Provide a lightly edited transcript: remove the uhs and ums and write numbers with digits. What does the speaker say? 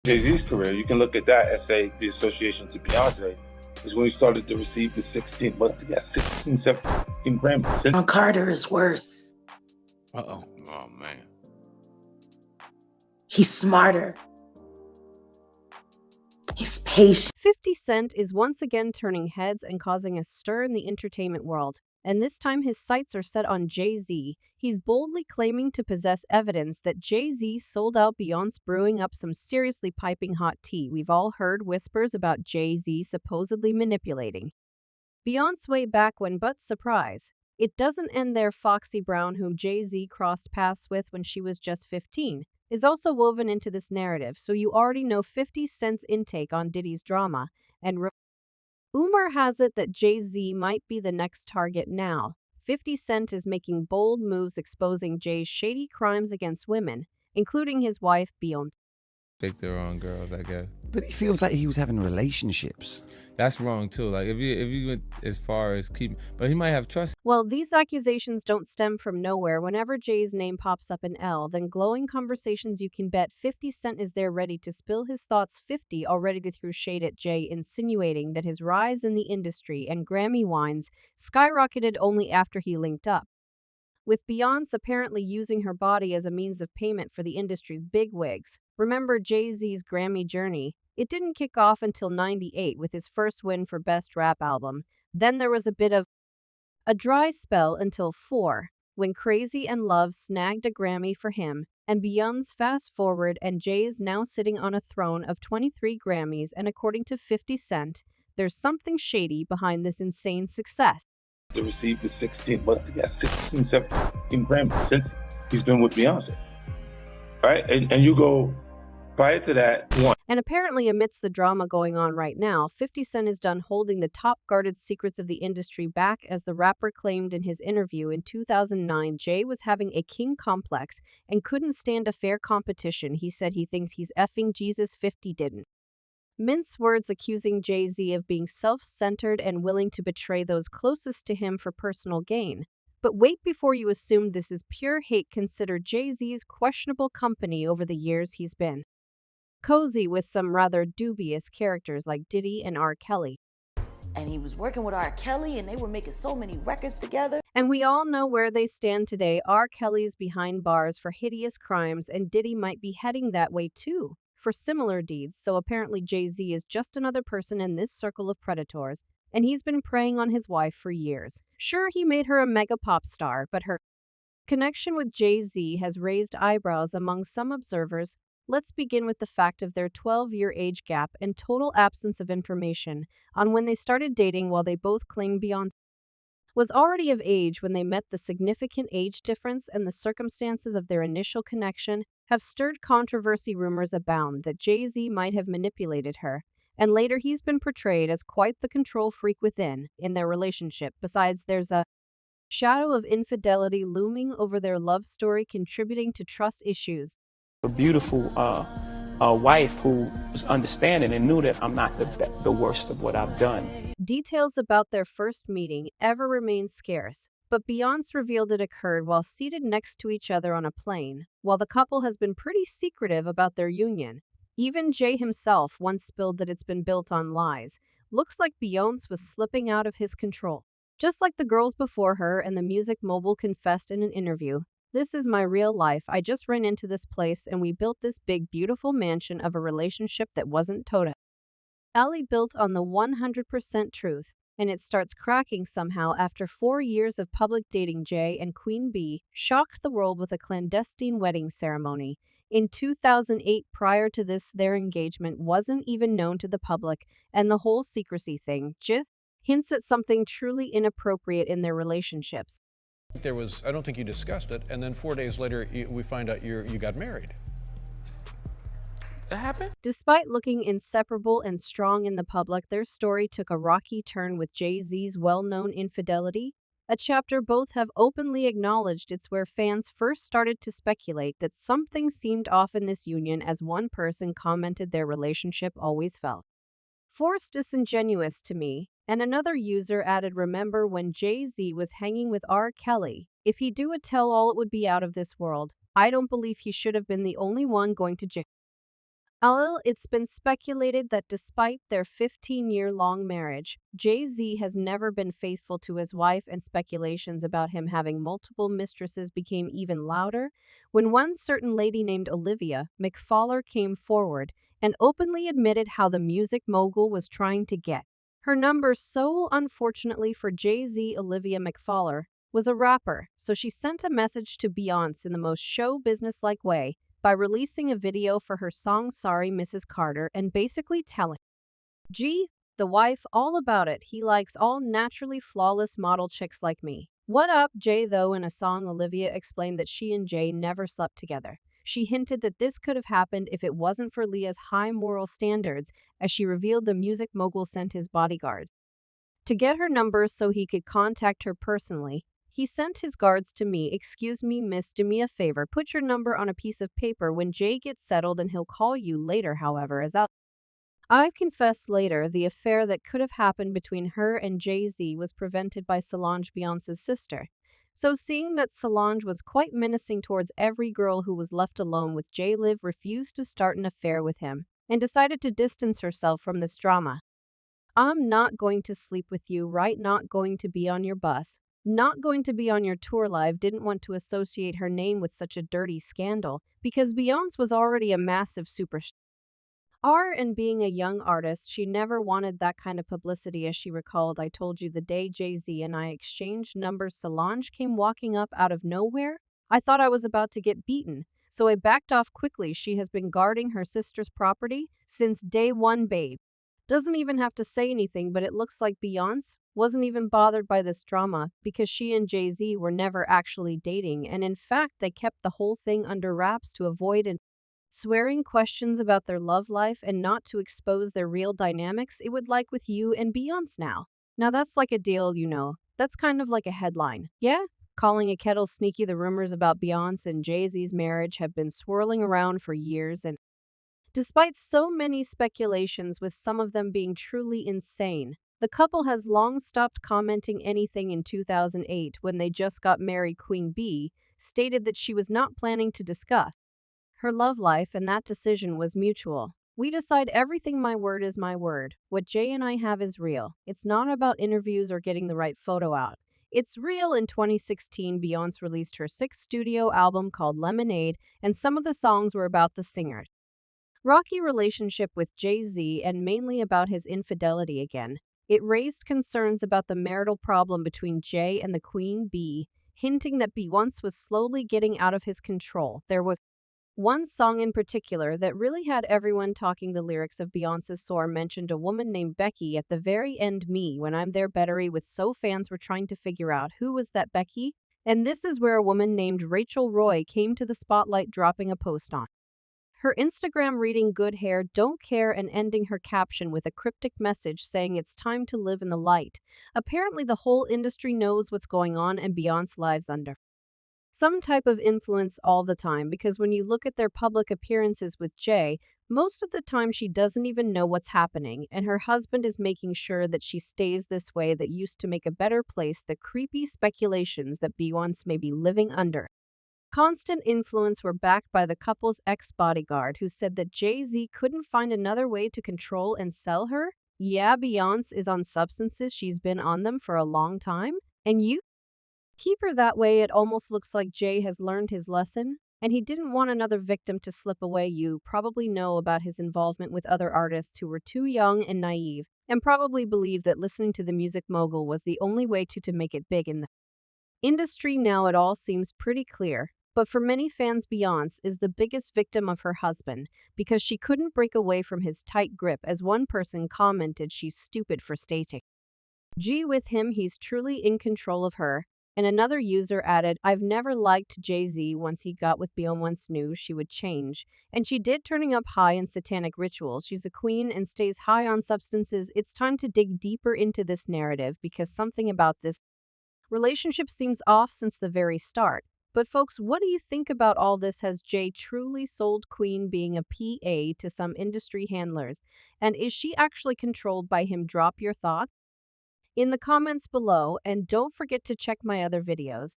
Jay-Z's career, you can look at that and say the association to Beyonce is when he started to receive the 16, what, he got 16, 17 Grammys. John Carter is worse. Uh-oh. Oh, man. He's smarter. He's patient. 50 Cent is once again turning heads and causing a stir in the entertainment world. And this time his sights are set on Jay-Z. He's boldly claiming to possess evidence that Jay-Z sold out Beyonce, brewing up some seriously piping hot tea. We've all heard whispers about Jay-Z supposedly manipulating Beyonce way back when, but surprise, it doesn't end there. Foxy Brown, whom Jay-Z crossed paths with when she was just 15, is also woven into this narrative, so you already know 50 Cent's intake on Diddy's drama, and rumor has it that Jay-Z might be the next target now. 50 Cent is making bold moves exposing Jay's shady crimes against women, including his wife, Beyonce. Pick their own girls, I guess. But it feels like he was having relationships. That's wrong too. Like if you went as far as but he might have trust. Well, these accusations don't stem from nowhere. Whenever Jay's name pops up in L, then glowing conversations, you can bet 50 Cent is there ready to spill his thoughts. 50 already threw shade at Jay, insinuating that his rise in the industry and Grammy wines skyrocketed only after he linked up with Beyonce, apparently using her body as a means of payment for the industry's bigwigs. Remember Jay-Z's Grammy journey? It didn't kick off until '98 with his first win for Best Rap Album. Then there was a bit of a dry spell until 4, when Crazy and Love snagged a Grammy for him, and Beyonce fast forward and Jay's now sitting on a throne of 23 Grammys, and according to 50 Cent, there's something shady behind this insane success. To receive the 16, what, he got 16, 17 Grammys since he's been with Beyonce, right? And you go, prior to that, one. And apparently amidst the drama going on right now, 50 Cent is done holding the top guarded secrets of the industry back, as the rapper claimed in his interview in 2009 Jay was having a king complex and couldn't stand a fair competition. He said he thinks he's effing Jesus. 50 didn't mince words, accusing Jay-Z of being self-centered and willing to betray those closest to him for personal gain. But wait before you assume this is pure hate. Consider Jay-Z's questionable company over the years. He's been cozy with some rather dubious characters like Diddy and R. Kelly. And he was working with R. Kelly, and they were making so many records together. And we all know where they stand today. R. Kelly's behind bars for hideous crimes, and Diddy might be heading that way too, for similar deeds. So apparently Jay-Z is just another person in this circle of predators, and he's been preying on his wife for years. Sure, he made her a mega pop star, but her connection with Jay-Z has raised eyebrows among some observers. Let's begin with the fact of their 12-year age gap and total absence of information on when they started dating. While they both claim Beyonce was already of age when they met, the significant age difference and the circumstances of their initial connection have stirred controversy. Rumors abound that Jay-Z might have manipulated her, and later he's been portrayed as quite the control freak within in their relationship. Besides, there's a shadow of infidelity looming over their love story, contributing to trust issues. A beautiful wife who was understanding and knew that I'm not the worst of what I've done. Details about their first meeting ever remain scarce, but Beyonce revealed it occurred while seated next to each other on a plane. While the couple has been pretty secretive about their union, even Jay himself once spilled that it's been built on lies. Looks like Beyonce was slipping out of his control. Just like the girls before her, and the music mogul confessed in an interview, "This is my real life. I just ran into this place and we built this big, beautiful mansion of a relationship that wasn't totally built on the 100% truth, and it starts cracking somehow after 4 years of public dating." Jay and Queen Bee shocked the world with a clandestine wedding ceremony in 2008. Prior to this, their engagement wasn't even known to the public, and the whole secrecy thing just hints at something truly inappropriate in their relationships. I don't think you discussed it, and then 4 days later, we find out you got married. That happened? Despite looking inseparable and strong in the public, their story took a rocky turn with Jay-Z's well-known infidelity, a chapter both have openly acknowledged. It's where fans first started to speculate that something seemed off in this union, as one person commented their relationship always felt forced, disingenuous to me. And another user added, "Remember when Jay-Z was hanging with R. Kelly? If he do a tell-all, it would be out of this world. I don't believe he should have been the only one going to jail." Although it's been speculated that despite their 15-year-long marriage, Jay-Z has never been faithful to his wife, and speculations about him having multiple mistresses became even louder when one certain lady named Olivia McFaller came forward and openly admitted how the music mogul was trying to get her number. So unfortunately for Jay-Z, Olivia McFaller was a rapper, so she sent a message to Beyonce in the most show business-like way by releasing a video for her song Sorry Mrs. Carter and basically telling G, the wife, all about it. He likes all naturally flawless model chicks like me. What up, Jay? Though in a song, Olivia explained that she and Jay never slept together. She hinted that this could have happened if it wasn't for Leah's high moral standards, as she revealed the music mogul sent his bodyguards to get her numbers so he could contact her personally. He sent his guards to me. Excuse me, miss, do me a favor. Put your number on a piece of paper when Jay gets settled and he'll call you later. However, as I've confessed later, the affair that could have happened between her and Jay-Z was prevented by Solange, Beyonce's sister. So seeing that Solange was quite menacing towards every girl who was left alone with Jay, Liv refused to start an affair with him and decided to distance herself from this drama. I'm not going to sleep with you, right? Not going to be on your bus. Not going to be on your tour live. Didn't want to associate her name with such a dirty scandal because Beyonce was already a massive superstar. And being a young artist, she never wanted that kind of publicity. As she recalled, I told you the day Jay-Z and I exchanged numbers, Solange came walking up out of nowhere. I thought I was about to get beaten, so I backed off quickly. She has been guarding her sister's property since day one, babe. Doesn't even have to say anything, but it looks like Beyonce wasn't even bothered by this drama because she and Jay-Z were never actually dating, and in fact, they kept the whole thing under wraps to avoid swearing questions about their love life and not to expose their real dynamics. It would like with you and Beyonce now. Now that's like a deal, you know. That's kind of like a headline. Yeah? Calling a kettle sneaky. The rumors about Beyonce and Jay-Z's marriage have been swirling around for years, and despite so many speculations, with some of them being truly insane, the couple has long stopped commenting anything. In 2008, when they just got married, Queen Bee stated that she was not planning to discuss her love life, and that decision was mutual. We decide everything. My word is my word. What Jay and I have is real. It's not about interviews or getting the right photo out. It's real. In 2016, Beyonce released her 6th studio album called Lemonade, and some of the songs were about the singer's rocky relationship with Jay-Z and mainly about his infidelity again. It raised concerns about the marital problem between Jay and the Queen Bee, hinting that Beyonce was slowly getting out of his control. There was one song in particular that really had everyone talking. The lyrics of Beyonce's Soar mentioned a woman named Becky at the very end. Me, when I'm there, bettery, with so fans were trying to figure out who was that Becky. And this is where a woman named Rachel Roy came to the spotlight, dropping a post on her Instagram reading "Good hair, don't care," and ending her caption with a cryptic message saying it's time to live in the light. Apparently the whole industry knows what's going on, and Beyonce lives under some type of influence all the time, because when you look at their public appearances with Jay, most of the time she doesn't even know what's happening, and her husband is making sure that she stays this way. That used to make a better place. The creepy speculations that Beyonce may be living under constant influence were backed by the couple's ex-bodyguard, who said that Jay-Z couldn't find another way to control and sell her. Yeah, Beyonce is on substances. She's been on them for a long time, and you keep her that way. It almost looks like Jay has learned his lesson, and he didn't want another victim to slip away. You probably know about his involvement with other artists who were too young and naive, and probably believed that listening to the music mogul was the only way to make it big in the industry. Now it all seems pretty clear, but for many fans, Beyonce is the biggest victim of her husband because she couldn't break away from his tight grip. As one person commented, she's stupid for stating G with him, he's truly in control of her. And another user added, I've never liked Jay-Z. Once he got with Beyonce, once knew she would change. And she did, turning up high in satanic rituals. She's a queen and stays high on substances. It's time to dig deeper into this narrative because something about this relationship seems off since the very start. But folks, what do you think about all this? Has Jay truly sold Queen being a PA to some industry handlers? And is she actually controlled by him? Drop your thoughts in the comments below, and don't forget to check my other videos.